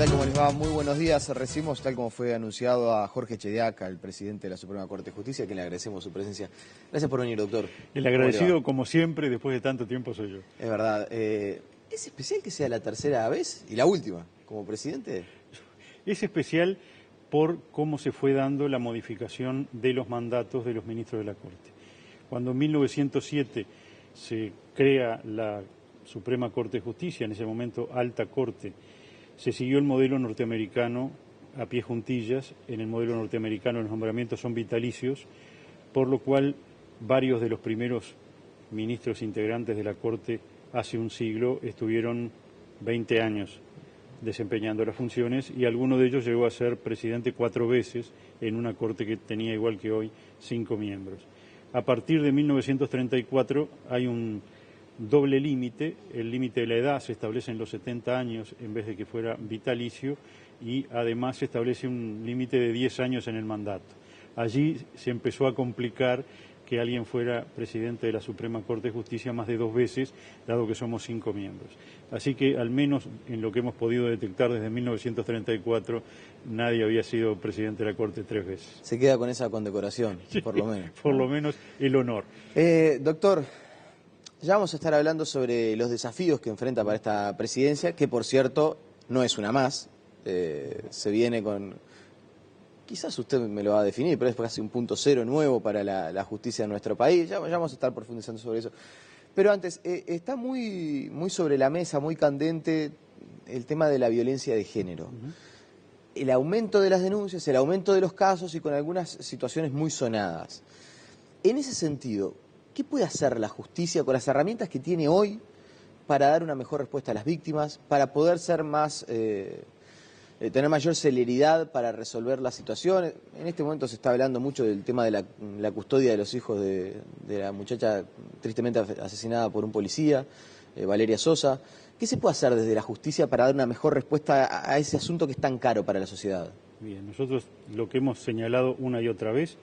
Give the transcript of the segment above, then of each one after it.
tal? ¿Cómo les va? Muy buenos días. Recibimos, tal como fue anunciado, a Jorge Chediaca, el presidente de la Suprema Corte de Justicia, a quien le agradecemos su presencia. Gracias por venir, doctor. El agradecido, como siempre, después de tanto tiempo, soy yo. Es verdad. ¿Es especial que sea la tercera vez y la última como presidente? Es especial por cómo se fue dando la modificación de los mandatos de los ministros de la Corte. Cuando en 1907 se crea la Suprema Corte de Justicia, en ese momento Alta Corte, se siguió el modelo norteamericano a pie juntillas. En el modelo norteamericano los nombramientos son vitalicios, por lo cual varios de los primeros ministros integrantes de la Corte hace un siglo estuvieron 20 años desempeñando las funciones y alguno de ellos llegó a ser presidente 4 veces en una Corte que tenía, igual que hoy, 5 miembros. A partir de 1934 hay un doble límite. El límite de la edad se establece en los 70 años en vez de que fuera vitalicio, y además se establece un límite de 10 años en el mandato. Allí se empezó a complicar que alguien fuera presidente de la Suprema Corte de Justicia más de 2 veces, dado que somos 5 miembros. Así que, al menos en lo que hemos podido detectar desde 1934, nadie había sido presidente de la Corte 3 veces. Se queda con esa condecoración, sí, por lo menos. Por lo menos el honor. Doctor, ya vamos a estar hablando sobre los desafíos que enfrenta para esta presidencia, que por cierto no es una más. Se viene con, quizás usted me lo va a definir, pero es casi un punto cero nuevo para la justicia de nuestro país. Ya vamos a estar profundizando sobre eso. Pero antes, está muy sobre la mesa, muy candente el tema de la violencia de género. El aumento de las denuncias, el aumento de los casos y con algunas situaciones muy sonadas. En ese sentido, ¿qué puede hacer la justicia con las herramientas que tiene hoy para dar una mejor respuesta a las víctimas, para poder ser más, tener mayor celeridad para resolver las situaciones? En este momento se está hablando mucho del tema de la custodia de los hijos de la muchacha tristemente asesinada por un policía, Valeria Sosa. ¿Qué se puede hacer desde la justicia para dar una mejor respuesta a ese asunto que es tan caro para la sociedad? Bien, nosotros lo que hemos señalado una y otra vez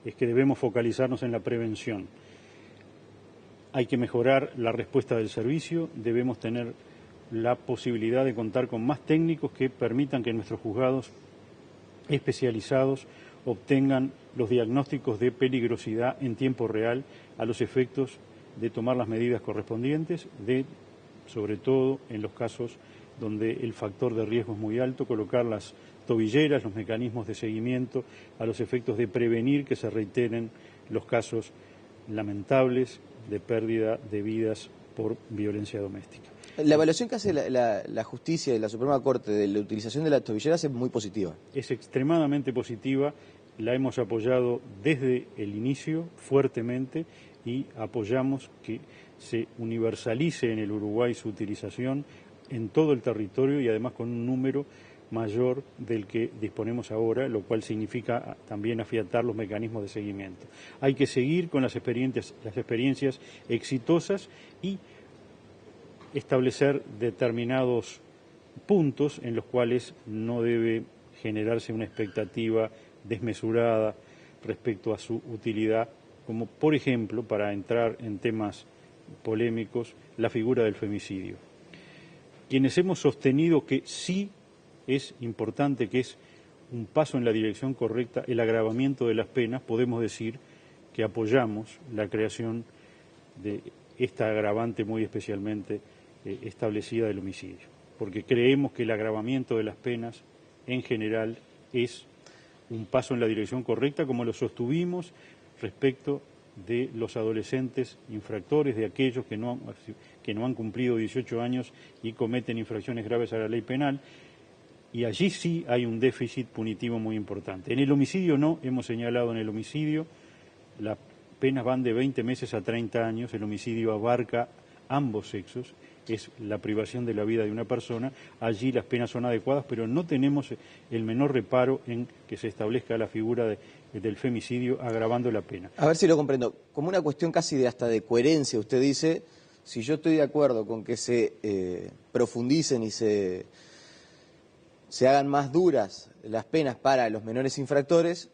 es que debemos focalizarnos en la prevención. Hay que mejorar la respuesta del servicio, debemos tener la posibilidad de contar con más técnicos que permitan que nuestros juzgados especializados obtengan los diagnósticos de peligrosidad en tiempo real a los efectos de tomar las medidas correspondientes, sobre todo en los casos donde el factor de riesgo es muy alto, colocar las tobilleras, los mecanismos de seguimiento a los efectos de prevenir que se reiteren los casos lamentables de pérdida de vidas por violencia doméstica. La evaluación que hace la justicia y la Suprema Corte de la utilización de las tobilleras es muy positiva. Es extremadamente positiva, la hemos apoyado desde el inicio fuertemente y apoyamos que se universalice en el Uruguay su utilización en todo el territorio y además con un número mayor del que disponemos ahora, lo cual significa también afianzar los mecanismos de seguimiento. Hay que seguir con las experiencias exitosas y establecer determinados puntos en los cuales no debe generarse una expectativa desmesurada respecto a su utilidad, como por ejemplo, para entrar en temas polémicos, la figura del femicidio. Quienes hemos sostenido que sí es importante, que es un paso en la dirección correcta, el agravamiento de las penas, podemos decir que apoyamos la creación de esta agravante muy especialmente establecida del homicidio, porque creemos que el agravamiento de las penas en general es un paso en la dirección correcta, como lo sostuvimos respecto de los adolescentes infractores, de aquellos que no han cumplido 18 años y cometen infracciones graves a la ley penal, y allí sí hay un déficit punitivo muy importante. En el homicidio no, hemos señalado en el homicidio, las penas van de 20 meses a 30 años, el homicidio abarca ambos sexos, es la privación de la vida de una persona, allí las penas son adecuadas, pero no tenemos el menor reparo en que se establezca la figura del femicidio agravando la pena. A ver si lo comprendo, como una cuestión casi hasta de coherencia, usted dice, si yo estoy de acuerdo con que se profundicen y se hagan más duras las penas para los menores infractores,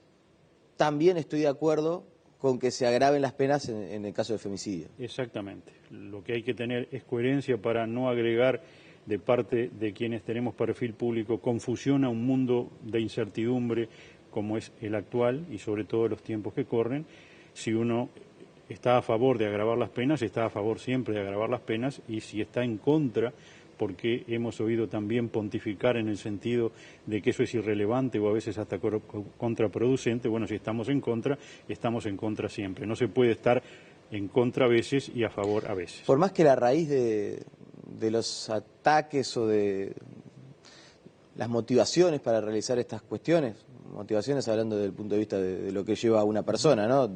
también estoy de acuerdo con que se agraven las penas en el caso de femicidio. Exactamente. Lo que hay que tener es coherencia para no agregar de parte de quienes tenemos perfil público confusión a un mundo de incertidumbre como es el actual y sobre todo los tiempos que corren. Si uno está a favor de agravar las penas, está a favor siempre de agravar las penas, y si está en contra, porque hemos oído también pontificar en el sentido de que eso es irrelevante o a veces hasta contraproducente, bueno, si estamos en contra siempre. No se puede estar en contra a veces y a favor a veces. Por más que la raíz de los ataques o de las motivaciones para realizar estas cuestiones, motivaciones hablando desde el punto de vista de lo que lleva a una persona, ¿no?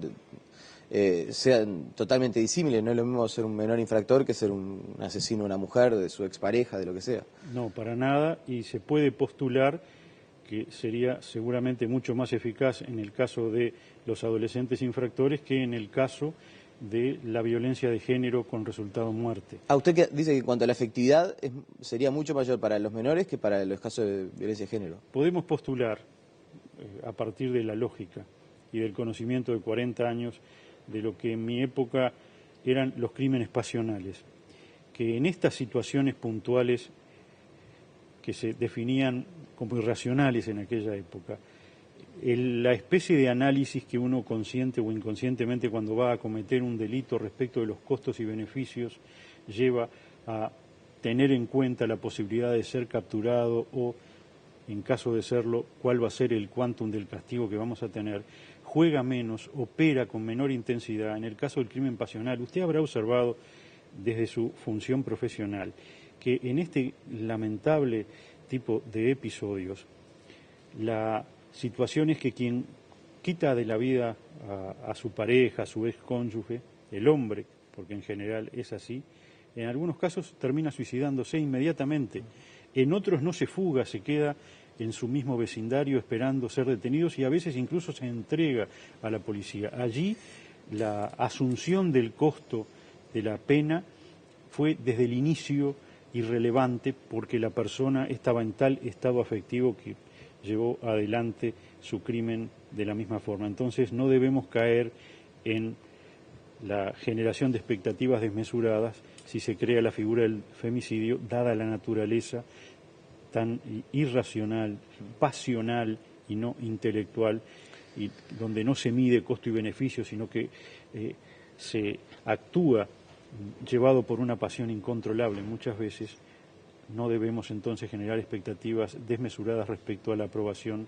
Sean totalmente disímiles, no es lo mismo ser un menor infractor que ser un asesino de una mujer, de su expareja, de lo que sea. No, para nada, y se puede postular que sería seguramente mucho más eficaz en el caso de los adolescentes infractores que en el caso de la violencia de género con resultado muerte. Usted dice que en cuanto a la efectividad sería mucho mayor para los menores que para los casos de violencia de género. Podemos postular, a partir de la lógica y del conocimiento de 40 años, de lo que en mi época eran los crímenes pasionales, que en estas situaciones puntuales que se definían como irracionales en aquella época, la especie de análisis que uno consciente o inconscientemente cuando va a cometer un delito respecto de los costos y beneficios lleva a tener en cuenta la posibilidad de ser capturado o, en caso de serlo, cuál va a ser el quantum del castigo que vamos a tener, juega menos, opera con menor intensidad. En el caso del crimen pasional, usted habrá observado desde su función profesional que en este lamentable tipo de episodios, la situación es que quien quita de la vida a su pareja, a su ex cónyuge, el hombre, porque en general es así, en algunos casos termina suicidándose inmediatamente. En otros no se fuga, se queda en su mismo vecindario esperando ser detenidos y a veces incluso se entrega a la policía. Allí la asunción del costo de la pena fue desde el inicio irrelevante porque la persona estaba en tal estado afectivo que llevó adelante su crimen de la misma forma. Entonces no debemos caer en la generación de expectativas desmesuradas si se crea la figura del femicidio, dada la naturaleza tan irracional, pasional y no intelectual, y donde no se mide costo y beneficio, sino que se actúa llevado por una pasión incontrolable muchas veces. No debemos entonces generar expectativas desmesuradas respecto a la aprobación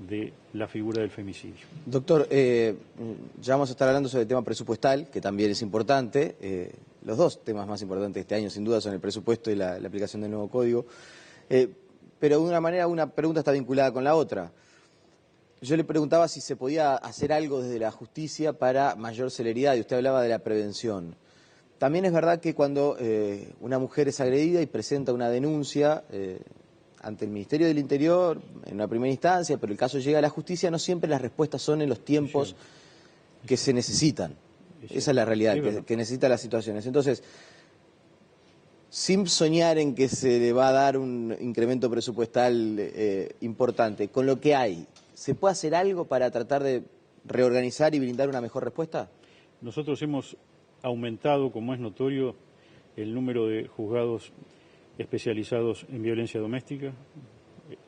de la figura del femicidio. Doctor, ya vamos a estar hablando sobre el tema presupuestal, que también es importante. Los dos temas más importantes de este año, sin duda, son el presupuesto y la aplicación del nuevo código. Pero de una manera, una pregunta está vinculada con la otra. Yo le preguntaba si se podía hacer algo desde la justicia para mayor celeridad, y usted hablaba de la prevención. También es verdad que cuando una mujer es agredida y presenta una denuncia ante el Ministerio del Interior, en una primera instancia, pero el caso llega a la justicia, no siempre las respuestas son en los tiempos que se necesitan. Esa es la realidad, que necesita las situaciones. Entonces, sin soñar en que se le va a dar un incremento presupuestal importante, con lo que hay, ¿se puede hacer algo para tratar de reorganizar y brindar una mejor respuesta? Nosotros hemos aumentado, como es notorio, el número de juzgados especializados en violencia doméstica.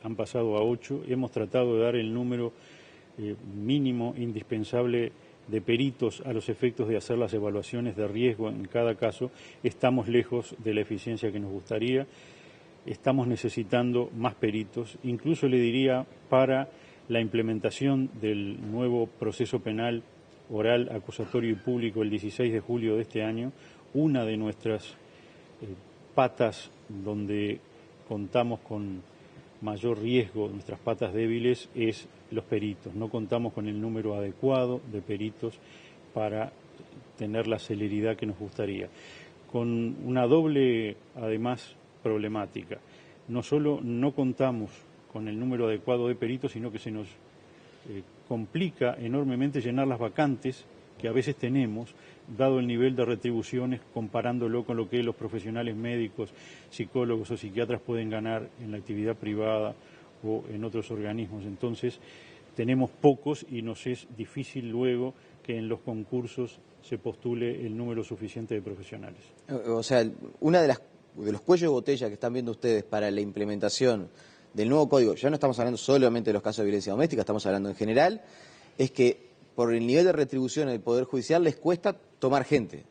Han pasado a 8. Hemos tratado de dar el número mínimo indispensable de peritos a los efectos de hacer las evaluaciones de riesgo en cada caso. Estamos lejos de la eficiencia que nos gustaría. Estamos necesitando más peritos, incluso le diría para la implementación del nuevo proceso penal oral, acusatorio y público el 16 de julio de este año. Una de nuestras patas donde contamos con mayor riesgo, nuestras patas débiles, es los peritos. No contamos con el número adecuado de peritos para tener la celeridad que nos gustaría. Con una doble, además, problemática. No solo no contamos con el número adecuado de peritos, sino que se nos complica enormemente llenar las vacantes que a veces tenemos, dado el nivel de retribuciones, comparándolo con lo que los profesionales médicos, psicólogos o psiquiatras pueden ganar en la actividad privada o en otros organismos. Entonces, tenemos pocos y nos es difícil luego que en los concursos se postule el número suficiente de profesionales. O sea, una de las los cuellos de botella que están viendo ustedes para la implementación del nuevo código, ya no estamos hablando solamente de los casos de violencia doméstica, estamos hablando en general, es que por el nivel de retribución del Poder Judicial les cuesta tomar gente.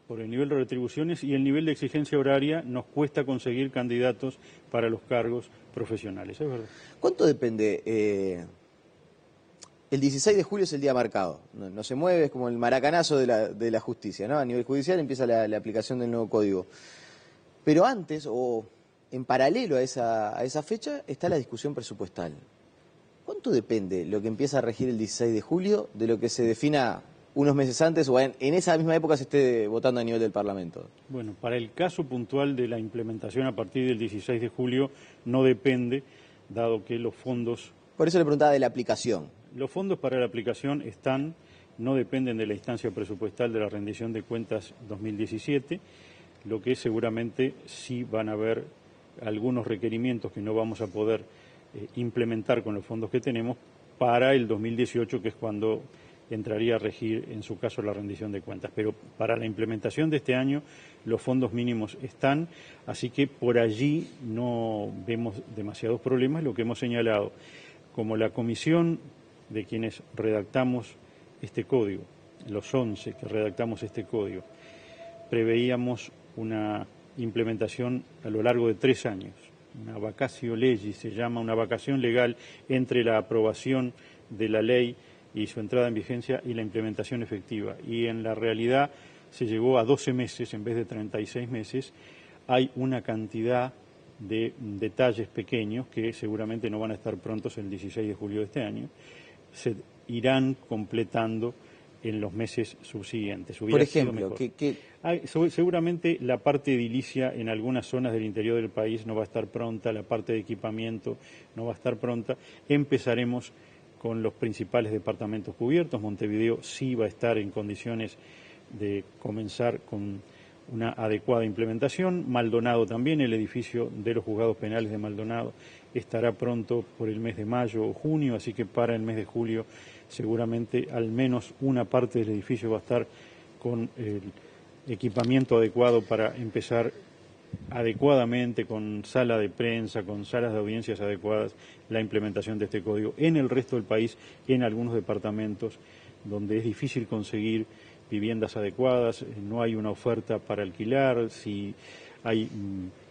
Por el nivel de retribuciones y el nivel de exigencia horaria nos cuesta conseguir candidatos para los cargos profesionales, es verdad. ¿Cuánto depende? El 16 de julio es el día marcado, no se mueve, es como el maracanazo de la justicia, ¿no? A nivel judicial empieza la aplicación del nuevo código. Pero antes, o en paralelo a esa fecha, está la discusión presupuestal. ¿Cuánto depende lo que empieza a regir el 16 de julio de lo que se defina unos meses antes o en esa misma época se esté votando a nivel del Parlamento? Bueno, para el caso puntual de la implementación a partir del 16 de julio no depende, dado que los fondos... Por eso le preguntaba de la aplicación. Los fondos para la aplicación están, no dependen de la instancia presupuestal de la rendición de cuentas 2017, lo que seguramente sí van a haber algunos requerimientos que no vamos a poder implementar con los fondos que tenemos para el 2018, que es cuando entraría a regir, en su caso, la rendición de cuentas. Pero para la implementación de este año los fondos mínimos están, así que por allí no vemos demasiados problemas. Lo que hemos señalado, como la comisión de quienes redactamos este código, los 11 que redactamos este código, preveíamos una implementación a lo largo de 3 años, una vacatio legis, se llama una vacación legal entre la aprobación de la ley y su entrada en vigencia y la implementación efectiva. Y en la realidad se llegó a 12 meses en vez de 36 meses. Hay una cantidad de detalles pequeños que seguramente no van a estar prontos el 16 de julio de este año. Se irán completando en los meses subsiguientes. Por ejemplo, seguramente la parte edilicia en algunas zonas del interior del país no va a estar pronta, la parte de equipamiento no va a estar pronta. Empezaremos con los principales departamentos cubiertos. Montevideo sí va a estar en condiciones de comenzar con una adecuada implementación. Maldonado también, el edificio de los juzgados penales de Maldonado estará pronto por el mes de mayo o junio, así que para el mes de julio seguramente al menos una parte del edificio va a estar con el equipamiento adecuado para empezar adecuadamente, con sala de prensa, con salas de audiencias adecuadas, la implementación de este código. En el resto del país, en algunos departamentos donde es difícil conseguir viviendas adecuadas, no hay una oferta para alquilar, si hay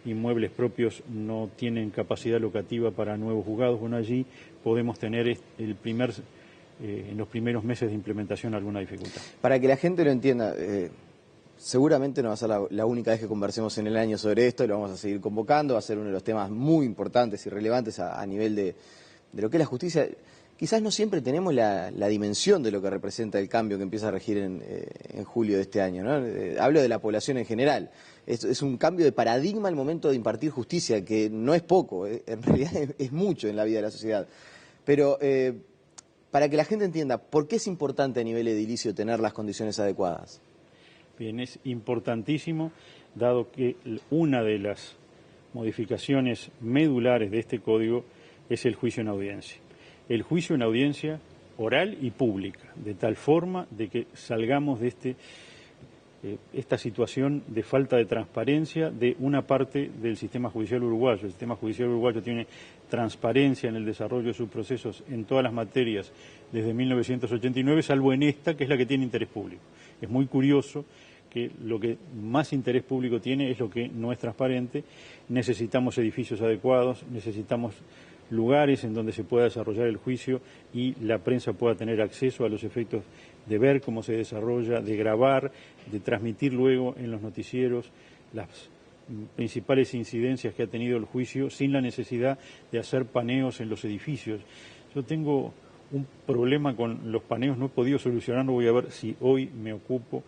inmuebles propios no tienen capacidad locativa para nuevos juzgados, bueno, allí podemos tener en los primeros meses de implementación alguna dificultad. Para que la gente lo entienda, seguramente no va a ser la única vez que conversemos en el año sobre esto, lo vamos a seguir convocando, va a ser uno de los temas muy importantes y relevantes a nivel de lo que es la justicia. Quizás no siempre tenemos la dimensión de lo que representa el cambio que empieza a regir en julio de este año, ¿no? Hablo de la población en general. Es un cambio de paradigma al momento de impartir justicia, que no es poco, en realidad es mucho en la vida de la sociedad. Pero para que la gente entienda, ¿por qué es importante a nivel edilicio tener las condiciones adecuadas? Bien, es importantísimo, dado que una de las modificaciones medulares de este código es el juicio en audiencia. El juicio en audiencia oral y pública, de tal forma de que salgamos de esta situación de falta de transparencia de una parte del sistema judicial uruguayo. El sistema judicial uruguayo tiene transparencia en el desarrollo de sus procesos en todas las materias desde 1989, salvo en esta, que es la que tiene interés público. Es muy curioso que lo que más interés público tiene es lo que no es transparente. Necesitamos edificios adecuados, necesitamos lugares en donde se pueda desarrollar el juicio y la prensa pueda tener acceso a los efectos de ver cómo se desarrolla, de grabar, de transmitir luego en los noticieros las principales incidencias que ha tenido el juicio sin la necesidad de hacer paneos en los edificios. Yo tengo un problema con los paneos, no he podido solucionarlo, voy a ver si hoy me ocupo.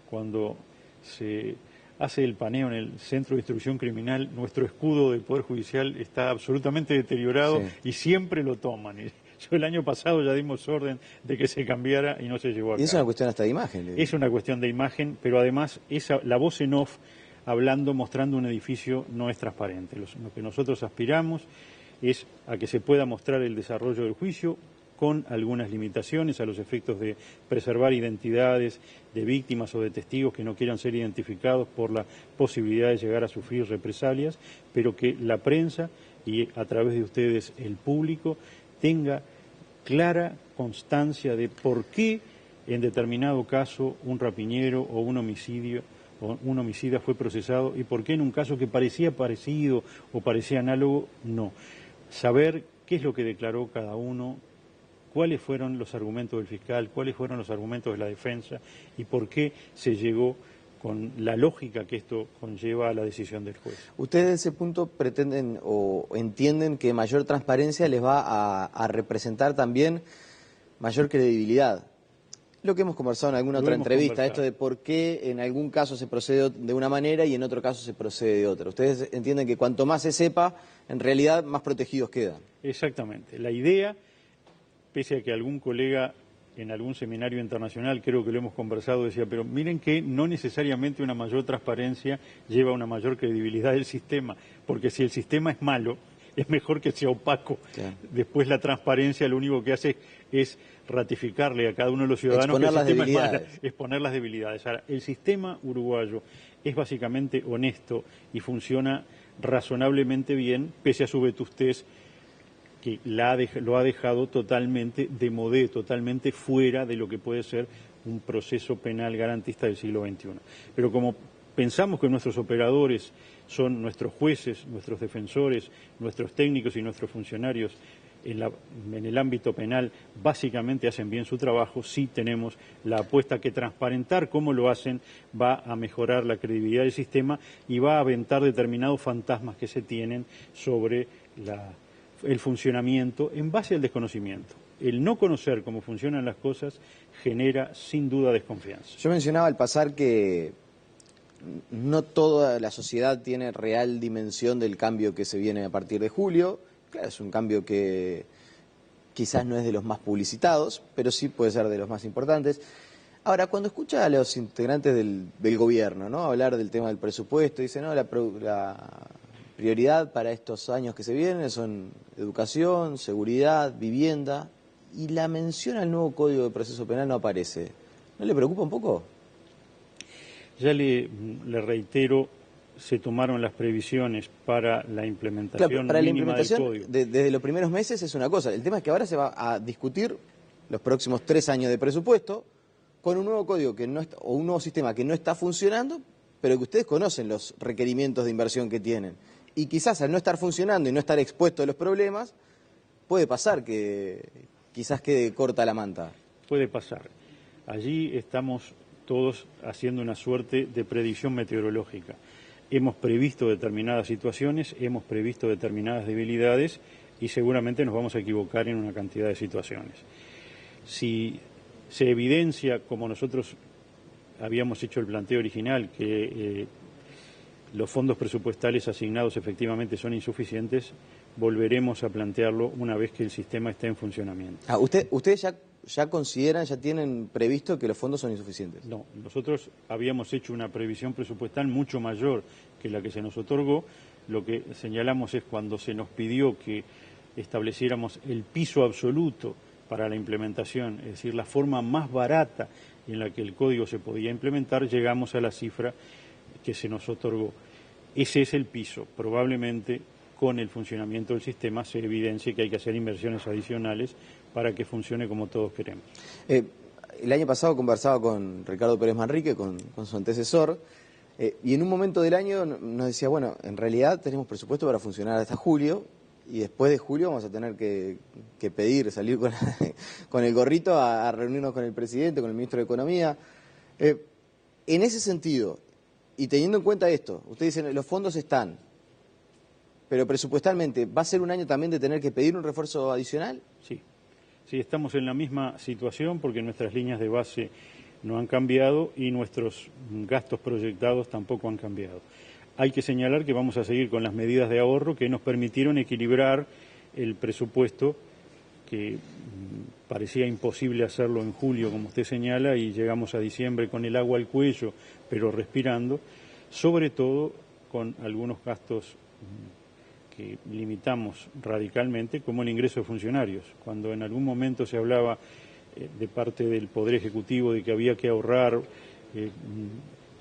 Cuando se hace el paneo en el Centro de Instrucción Criminal, nuestro escudo del Poder Judicial está absolutamente deteriorado, sí, y siempre lo toman. Yo el año pasado ya dimos orden de que se cambiara y no se llevó a cabo. Y es una cuestión hasta de imagen. Es una cuestión de imagen, pero además la voz en off hablando, mostrando un edificio no es transparente. Lo que nosotros aspiramos es a que se pueda mostrar el desarrollo del juicio con algunas limitaciones a los efectos de preservar identidades de víctimas o de testigos que no quieran ser identificados por la posibilidad de llegar a sufrir represalias, pero que la prensa y a través de ustedes el público tenga clara constancia de por qué en determinado caso un rapiñero o un homicida fue procesado y por qué en un caso que parecía parecido o parecía análogo, no. Saber qué es lo que declaró cada uno, cuáles fueron los argumentos del fiscal, cuáles fueron los argumentos de la defensa y por qué se llegó con la lógica que esto conlleva a la decisión del juez. ¿Ustedes de ese punto pretenden o entienden que mayor transparencia les va a representar también mayor credibilidad? Lo que hemos conversado en alguna otra entrevista, esto de por qué en algún caso se procede de una manera y en otro caso se procede de otra. ¿Ustedes entienden que cuanto más se sepa, en realidad más protegidos quedan? Exactamente. La idea, pese a que algún colega en algún seminario internacional, creo que lo hemos conversado, decía, pero miren que no necesariamente una mayor transparencia lleva a una mayor credibilidad del sistema, porque si el sistema es malo, es mejor que sea opaco. Claro. Después la transparencia lo único que hace es ratificarle a cada uno de los ciudadanos que el sistema es malo, exponer las debilidades. Ahora, el sistema uruguayo es básicamente honesto y funciona razonablemente bien, pese a su vetustez, que lo ha dejado totalmente de modé, totalmente fuera de lo que puede ser un proceso penal garantista del siglo XXI. Pero como pensamos que nuestros operadores son nuestros jueces, nuestros defensores, nuestros técnicos y nuestros funcionarios en el ámbito penal básicamente hacen bien su trabajo, sí tenemos la apuesta que transparentar cómo lo hacen va a mejorar la credibilidad del sistema y va a aventar determinados fantasmas que se tienen sobre el funcionamiento en base al desconocimiento. El no conocer cómo funcionan las cosas genera sin duda desconfianza. Yo mencionaba al pasar que no toda la sociedad tiene real dimensión del cambio que se viene a partir de julio. Claro, es un cambio que quizás no es de los más publicitados, pero sí puede ser de los más importantes. Ahora, cuando escucha a los integrantes del gobierno, ¿no?, hablar del tema del presupuesto, dice, no, la prioridad para estos años que se vienen son educación, seguridad, vivienda, y la mención al nuevo Código de Proceso Penal no aparece. ¿No le preocupa un poco? Ya le reitero, se tomaron las previsiones para la implementación, claro, para mínima la implementación del código. Desde los primeros meses es una cosa. El tema es que ahora se va a discutir los próximos 3 años de presupuesto con un nuevo código que no está, o un nuevo sistema que no está funcionando, pero que ustedes conocen los requerimientos de inversión que tienen. Y quizás al no estar funcionando y no estar expuesto a los problemas, puede pasar que quizás quede corta la manta. Puede pasar. Allí estamos todos haciendo una suerte de predicción meteorológica. Hemos previsto determinadas situaciones, hemos previsto determinadas debilidades y seguramente nos vamos a equivocar en una cantidad de situaciones. Si se evidencia, como nosotros habíamos hecho el planteo original, que los fondos presupuestales asignados efectivamente son insuficientes, volveremos a plantearlo una vez que el sistema esté en funcionamiento. ¿Ustedes ya consideran, ya tienen previsto que los fondos son insuficientes? No, nosotros habíamos hecho una previsión presupuestal mucho mayor que la que se nos otorgó. Lo que señalamos es cuando se nos pidió que estableciéramos el piso absoluto para la implementación, es decir, la forma más barata en la que el código se podía implementar, llegamos a la cifra que se nos otorgó. Ese es el piso. Probablemente con el funcionamiento del sistema se evidencie que hay que hacer inversiones adicionales para que funcione como todos queremos. El año pasado conversaba con Ricardo Pérez Manrique, con su antecesor, y en un momento del año nos decía, bueno, en realidad tenemos presupuesto para funcionar hasta julio, y después de julio vamos a tener que pedir, salir con el gorrito a reunirnos con el presidente, con el ministro de Economía. En ese sentido, y teniendo en cuenta esto, ustedes dicen, los fondos están, pero presupuestalmente, ¿va a ser un año también de tener que pedir un refuerzo adicional? Sí, estamos en la misma situación porque nuestras líneas de base no han cambiado y nuestros gastos proyectados tampoco han cambiado. Hay que señalar que vamos a seguir con las medidas de ahorro que nos permitieron equilibrar el presupuesto, que parecía imposible hacerlo en julio, como usted señala, y llegamos a diciembre con el agua al cuello, pero respirando, sobre todo con algunos gastos que limitamos radicalmente, como el ingreso de funcionarios. Cuando en algún momento se hablaba de parte del Poder Ejecutivo de que había que ahorrar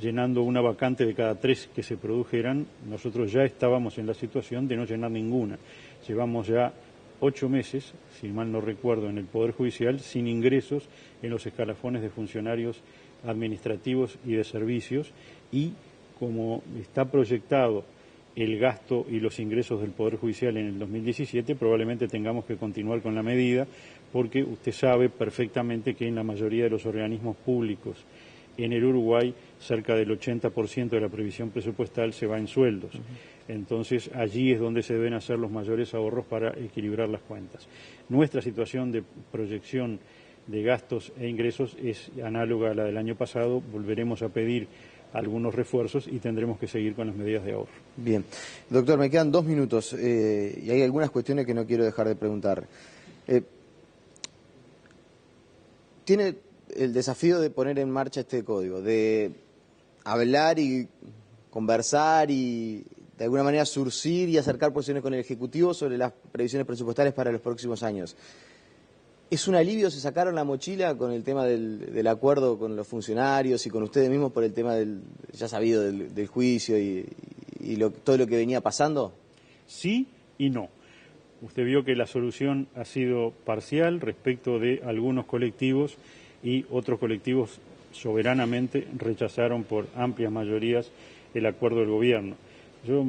llenando una vacante de cada 3 que se produjeran, nosotros ya estábamos en la situación de no llenar ninguna. Llevamos ya 8 meses, si mal no recuerdo, en el Poder Judicial sin ingresos en los escalafones de funcionarios administrativos y de servicios, y como está proyectado el gasto y los ingresos del Poder Judicial en el 2017, probablemente tengamos que continuar con la medida, porque usted sabe perfectamente que en la mayoría de los organismos públicos en el Uruguay cerca del 80% de la previsión presupuestal se va en sueldos. Entonces allí es donde se deben hacer los mayores ahorros para equilibrar las cuentas. Nuestra situación de proyección de gastos e ingresos es análoga a la del año pasado. Volveremos a pedir algunos refuerzos y tendremos que seguir con las medidas de ahorro. Bien. Doctor, me quedan 2 minutos y hay algunas cuestiones que no quiero dejar de preguntar. Tiene el desafío de poner en marcha este código, de hablar y conversar y de alguna manera surcir y acercar posiciones con el Ejecutivo sobre las previsiones presupuestales para los próximos años. ¿Es un alivio? ¿Se sacaron la mochila con el tema del acuerdo con los funcionarios y con ustedes mismos por el tema del ya sabido del juicio y todo lo que venía pasando? Sí y no. Usted vio que la solución ha sido parcial respecto de algunos colectivos y otros colectivos soberanamente rechazaron por amplias mayorías el acuerdo del gobierno. Yo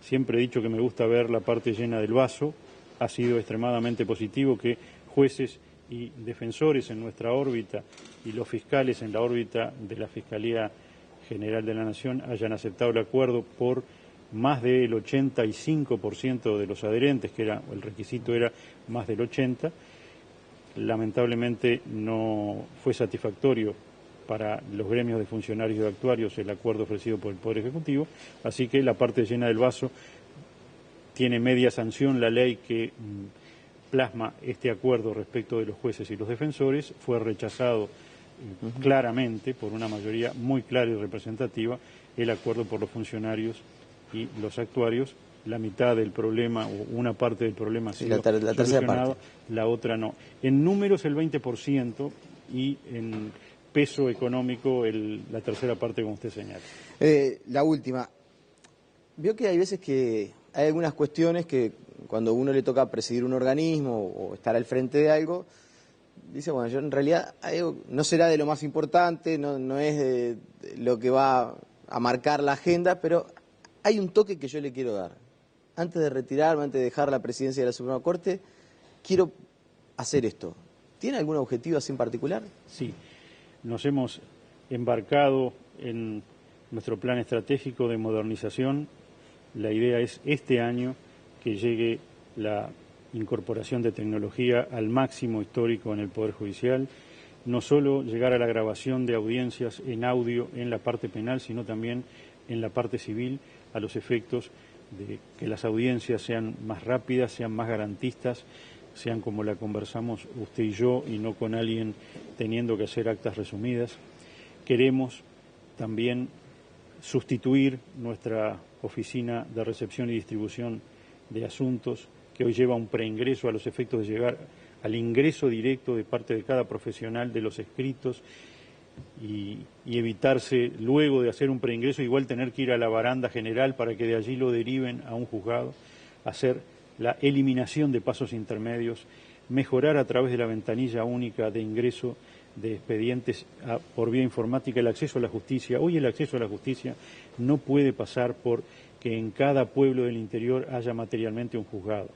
siempre he dicho que me gusta ver la parte llena del vaso. Ha sido extremadamente positivo que jueces y defensores en nuestra órbita y los fiscales en la órbita de la Fiscalía General de la Nación hayan aceptado el acuerdo por más del 85% de los adherentes, que era el requisito era más del 80%. Lamentablemente no fue satisfactorio para los gremios de funcionarios y de actuarios el acuerdo ofrecido por el Poder Ejecutivo, así que la parte llena del vaso tiene media sanción. La ley que plasma este acuerdo respecto de los jueces y los defensores fue rechazado claramente por una mayoría muy clara y representativa el acuerdo por los funcionarios y los actuarios. La mitad del problema o una parte del problema ha sido solucionado, la otra no. En números el 20% y en peso económico la tercera parte, como usted señala. La última. Veo que hay veces que hay algunas cuestiones que cuando uno le toca presidir un organismo o estar al frente de algo, dice, bueno, yo en realidad no será de lo más importante, no es de lo que va a marcar la agenda, pero hay un toque que yo le quiero dar. Antes de retirarme, antes de dejar la presidencia de la Suprema Corte, quiero hacer esto. ¿Tiene algún objetivo así en particular? Sí, nos hemos embarcado en nuestro plan estratégico de modernización. La idea es este año que llegue la incorporación de tecnología al máximo histórico en el Poder Judicial, no solo llegar a la grabación de audiencias en audio en la parte penal, sino también en la parte civil, a los efectos de que las audiencias sean más rápidas, sean más garantistas, sean como la conversamos usted y yo, y no con alguien teniendo que hacer actas resumidas. Queremos también sustituir nuestra oficina de recepción y distribución de asuntos, que hoy lleva un preingreso a los efectos de llegar al ingreso directo de parte de cada profesional de los escritos y evitarse luego de hacer un preingreso igual tener que ir a la baranda general para que de allí lo deriven a un juzgado, hacer la eliminación de pasos intermedios, mejorar a través de la ventanilla única de ingreso de expedientes por vía informática el acceso a la justicia. Hoy el acceso a la justicia no puede pasar por que en cada pueblo del interior haya materialmente un juzgado.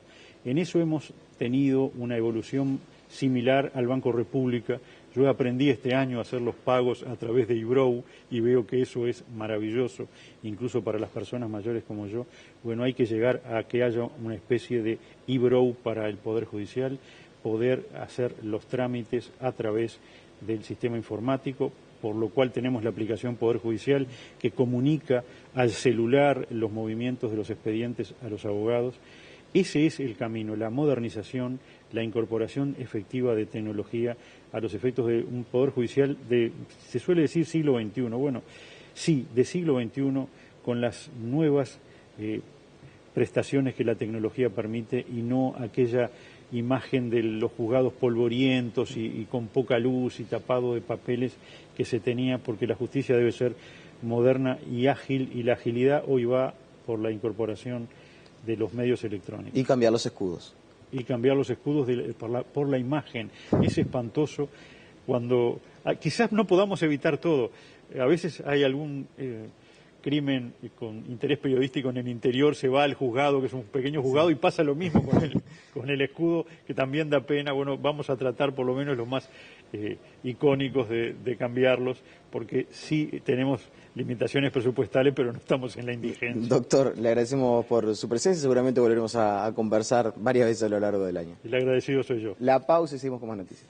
En eso hemos tenido una evolución similar al Banco República. Yo aprendí este año a hacer los pagos a través de iBrow y veo que eso es maravilloso, incluso para las personas mayores como yo. Bueno, hay que llegar a que haya una especie de iBrow para el Poder Judicial, poder hacer los trámites a través del sistema informático, por lo cual tenemos la aplicación Poder Judicial que comunica al celular los movimientos de los expedientes a los abogados. Ese es el camino, la modernización, la incorporación efectiva de tecnología a los efectos de un Poder Judicial se suele decir siglo XXI. Bueno, sí, de siglo XXI, con las nuevas prestaciones que la tecnología permite y no aquella imagen de los juzgados polvorientos y con poca luz y tapado de papeles que se tenía, porque la justicia debe ser moderna y ágil, y la agilidad hoy va por la incorporación de los medios electrónicos. Y cambiar los escudos. Y cambiar los escudos por la imagen. Es espantoso cuando quizás no podamos evitar todo. A veces hay algún crimen con interés periodístico en el interior, se va al juzgado, que es un pequeño juzgado, y pasa lo mismo con el escudo, que también da pena. Bueno, vamos a tratar por lo menos los más icónicos de cambiarlos, porque sí tenemos limitaciones presupuestales, pero no estamos en la indigencia. Doctor, le agradecemos por su presencia, seguramente volveremos a conversar varias veces a lo largo del año. El agradecido soy yo. La pausa y seguimos con más noticias.